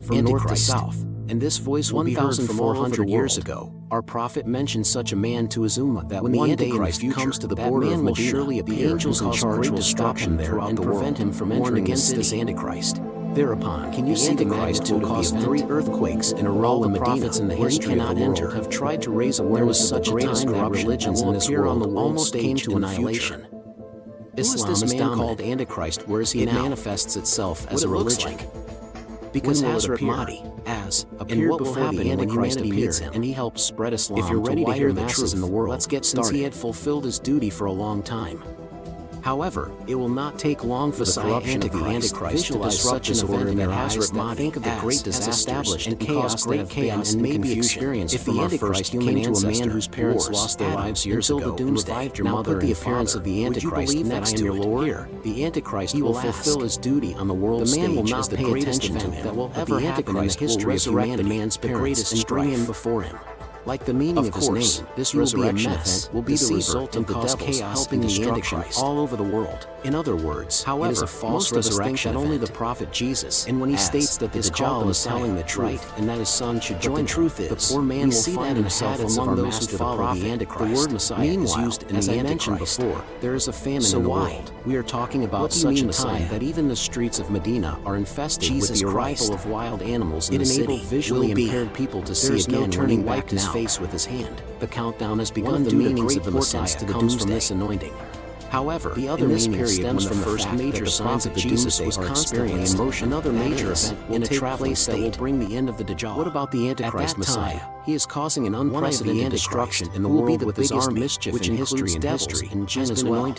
from north to south, and this voice will be heard from all over the world. Years ago, our prophet mentioned such a man to his ummah that when the Antichrist comes to the border of Medina, surely the angels in charge will stop him there and prevent him from entering against this Antichrist. Thereupon, can you see the Antichrist will cause 3 earthquakes in a row in Medina in the history of the world have tried to raise awareness of the greatest corruption religions in this world almost came to annihilation. Islam is now called Antichrist, whereas it manifests itself as a religion. Because Hazrat Mahdi appeared before the Antichrist appeared, and he helped spread Islam. If you're ready to hear the truth in the world, let's get started. Since he had fulfilled his duty for a long time. However, it will not take long for the corruption of the Antichrist to disrupt this order in their Hazrat Mahdi think of the great disasters and chaos, great chaos and maybe experienced if the Antichrist came to a man whose parents lost their lives years ago and revived your mother. The appearance of the Antichrist next to your Lord. The Antichrist will fulfill his duty on the world stage. The man will not pay attention to him that will ever happen in the history of humanity. The man's parents and bring him before him. Like the meaning of his name, this resurrection event will be the result of the devil's chaos helping the Antichrist all over the world. In other words, however, it is a false resurrection that only the prophet Jesus, and when he states that the Dajjal is telling the truth and that his son should join the truth is, the poor man will find himself among those who follow the Antichrist. The word Messiah is used in the Antichrist. Before, there is a famine in the world. We are talking about such a time that even the streets of Medina are infested with the arrival of wild animals in the city. It enabled visually impaired people to see again when he wiped his face with his hand. The countdown has begun. The meanings of the Messiah comes from this anointing. However, the other meaning stems from the first major signs of the Doomsday was constantly in motion. Another major event will take place that will bring the end of the Dajjal. What about the Antichrist Messiah? He is causing an unprecedented destruction in the world with his army, which in history and history and jinn as well.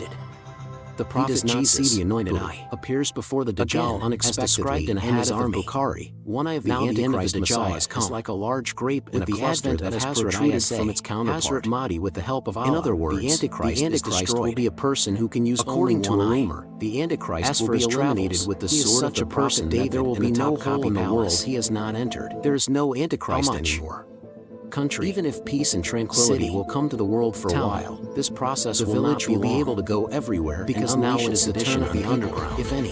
The prophet Jesus, the anointed eye, appears before the Dajjal unexpectedly in a hadith of Bukhari. One eye of the Antichrist Messiah is like a large grape in a cluster that has protruded from its counterpart. Hazrat Mahdi with the help of Allah. In other words, the Antichrist will be a person who can use according to a rumor. The Antichrist will be eliminated with the sword of the person that there will be no hole in the world he has not entered. There is no Antichrist anymore. Country. Even if peace and tranquility will come to the world for a while, this process will not be able to go everywhere because now it is the turn of the underground, if any.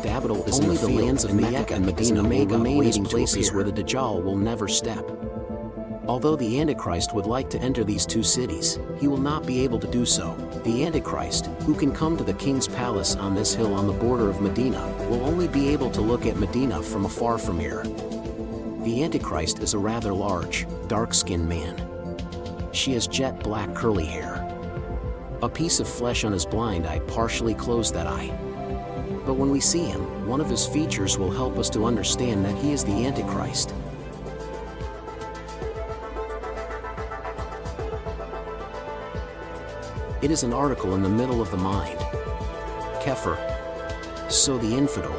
The Abdul is only the lands of Mecca and Medina may remain as places where the Dajjal will never step. Although the Antichrist would like to enter these 2 cities, he will not be able to do so. The Antichrist, who can come to the king's palace on this hill on the border of Medina, will only be able to look at Medina from afar from here. The Antichrist is a rather large, dark-skinned man. She has jet black curly hair. A piece of flesh on his blind eye partially closed that eye. But when we see him, one of his features will help us to understand that he is the Antichrist. It is an article in the middle of the mind. Kafir. So the infidel.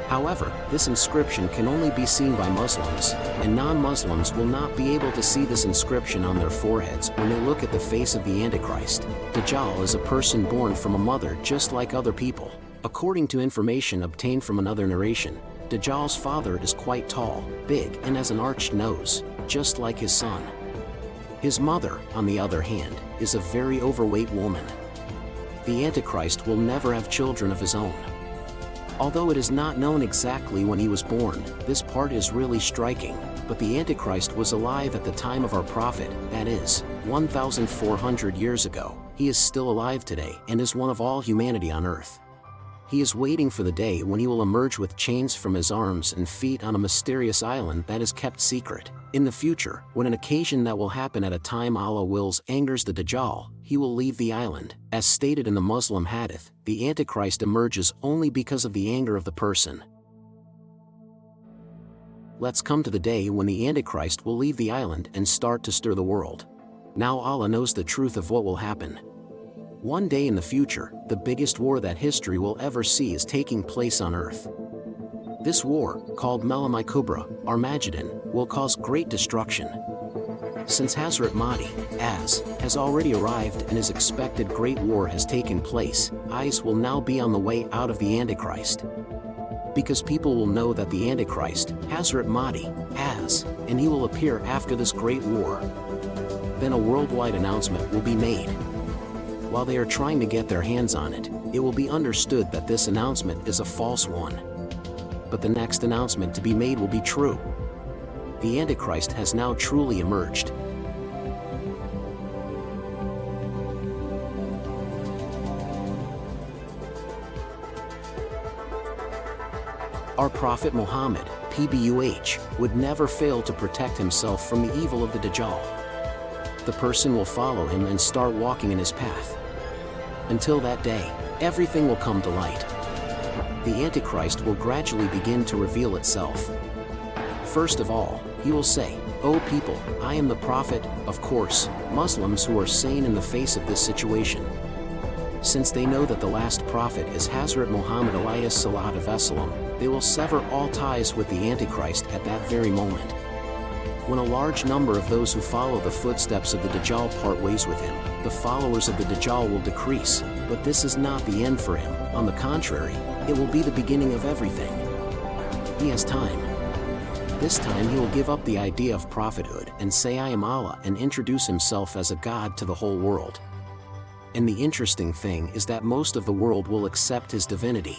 However, this inscription can only be seen by Muslims, and non-Muslims will not be able to see this inscription on their foreheads when they look at the face of the Antichrist. Dajjal is a person born from a mother just like other people. According to information obtained from another narration, Dajjal's father is quite tall, big, and has an arched nose, just like his son. His mother, on the other hand, is a very overweight woman. The Antichrist will never have children of his own. Although it is not known exactly when he was born, this part is really striking, but the Antichrist was alive at the time of our prophet, that is, 1,400 years ago. He is still alive today and is one of all humanity on earth. He is waiting for the day when he will emerge with chains from his arms and feet on a mysterious island that is kept secret. In the future, when an occasion that will happen at a time Allah wills angers the Dajjal, he will leave the island. As stated in the Muslim hadith, the Antichrist emerges only because of the anger of the person. Let's come to the day when the Antichrist will leave the island and start to stir the world. Now Allah knows the truth of what will happen. One day in the future, the biggest war that history will ever see is taking place on earth. This war, called Melamai Kubra, Armageddon, will cause great destruction. Since Hazrat Mahdi, has already arrived and his expected great war has taken place, eyes will now be on the way out of the Antichrist. Because people will know that the Antichrist, Hazrat Mahdi, and he will appear after this great war. Then a worldwide announcement will be made. While they are trying to get their hands on it, it will be understood that this announcement is a false one. but the next announcement to be made will be true. The Antichrist has now truly emerged. Our Prophet Muhammad, PBUH, would never fail to protect himself from the evil of the Dajjal. The person will follow him and start walking in his path. Until that day, everything will come to light. The Antichrist will gradually begin to reveal itself. First of all, he will say, "O people, I am the Prophet." Of course, Muslims who are sane in the face of this situation, since they know that the last prophet is Hazrat Muhammad alayhi salatu wasalam, they will sever all ties with the Antichrist at that very moment. When a large number of those who follow the footsteps of the Dajjal part ways with him, the followers of the Dajjal will decrease, but this is not the end for him. On the contrary, it will be the beginning of everything. He has time. This time he will give up the idea of prophethood and say, "I am Allah," and introduce himself as a god to the whole world. And the interesting thing is that most of the world will accept his divinity.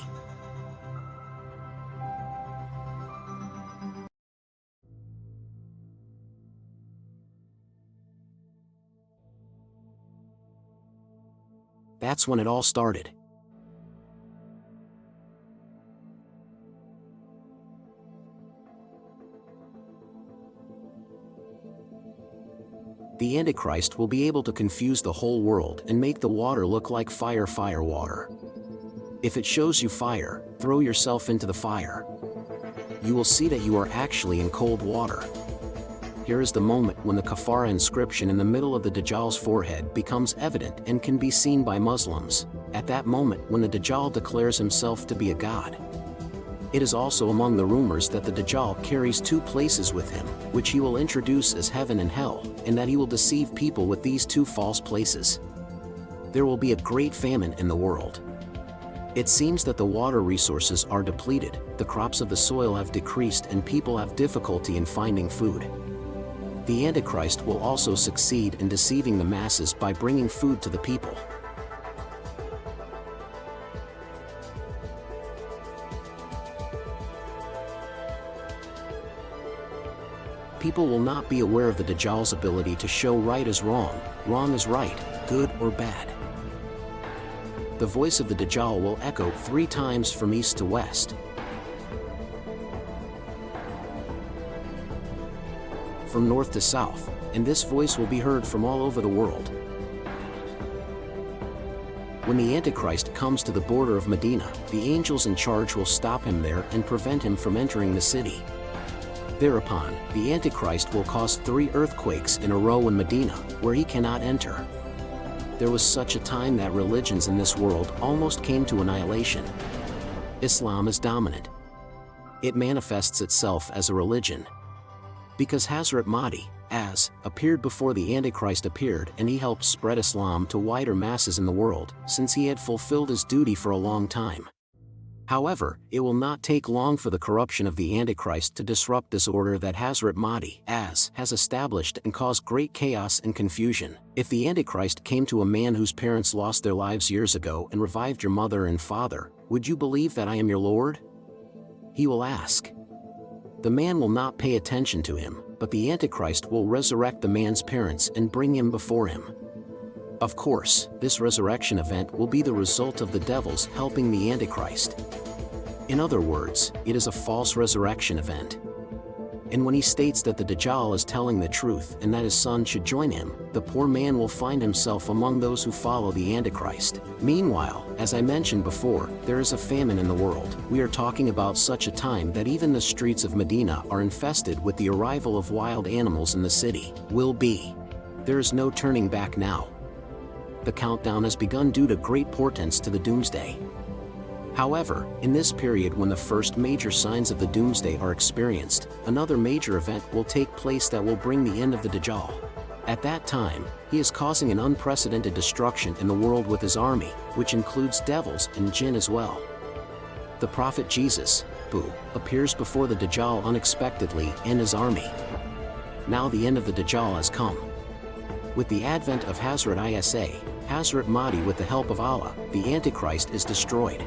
That's when it all started. The Antichrist will be able to confuse the whole world and make the water look like fire water. If it shows you fire, throw yourself into the fire. You will see that you are actually in cold water. Here is the moment when the kafara inscription in the middle of the Dajjal's forehead becomes evident and can be seen by Muslims, at that moment when the Dajjal declares himself to be a god. It is also among the rumors that the Dajjal carries two places with him, which he will introduce as heaven and hell, and that he will deceive people with these two false places. There will be a great famine in the world. It seems that the water resources are depleted, the crops of the soil have decreased, and people have difficulty in finding food. The Antichrist will also succeed in deceiving the masses by bringing food to the people. People will not be aware of the Dajjal's ability to show right as wrong, wrong as right, good or bad. The voice of the Dajjal will echo 3 times from east to west, from north to south, and this voice will be heard from all over the world. When the Antichrist comes to the border of Medina, the angels in charge will stop him there and prevent him from entering the city. Thereupon, the Antichrist will cause 3 earthquakes in a row in Medina, where he cannot enter. There was such a time that religions in this world almost came to annihilation. Islam is dominant. It manifests itself as a religion. Because Hazrat Mahdi, appeared before the Antichrist appeared, and he helped spread Islam to wider masses in the world, since he had fulfilled his duty for a long time. However, it will not take long for the corruption of the Antichrist to disrupt this order that Hazrat Mahdi has established and cause great chaos and confusion. If the Antichrist came to a man whose parents lost their lives years ago and revived your mother and father, would you believe that I am your Lord? He will ask. The man will not pay attention to him, but the Antichrist will resurrect the man's parents and bring him before him. Of course, this resurrection event will be the result of the devils helping the Antichrist. In other words, it is a false resurrection event. And when he states that the Dajjal is telling the truth and that his son should join him, the poor man will find himself among those who follow the Antichrist. Meanwhile, as I mentioned before, there is a famine in the world. We are talking about such a time that even the streets of Medina are infested with the arrival of wild animals in the city. There is no turning back now. The countdown has begun due to great portents to the Doomsday. However, in this period when the first major signs of the Doomsday are experienced, another major event will take place that will bring the end of the Dajjal. At that time, he is causing an unprecedented destruction in the world with his army, which includes devils and jinn as well. The Prophet Jesus, appears before the Dajjal unexpectedly and his army. Now the end of the Dajjal has come. With the advent of Hazrat Mahdi with the help of Allah, the Antichrist is destroyed.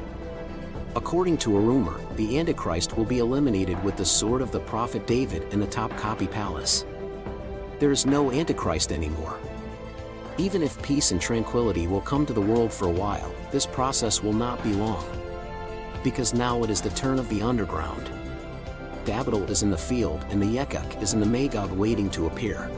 According to a rumor, the Antichrist will be eliminated with the sword of the prophet David in the Topkapi palace. There is no Antichrist anymore. Even if peace and tranquility will come to the world for a while, this process will not be long. Because now it is the turn of the underground. Dajjal is in the field and the DECCA is in the Magog waiting to appear.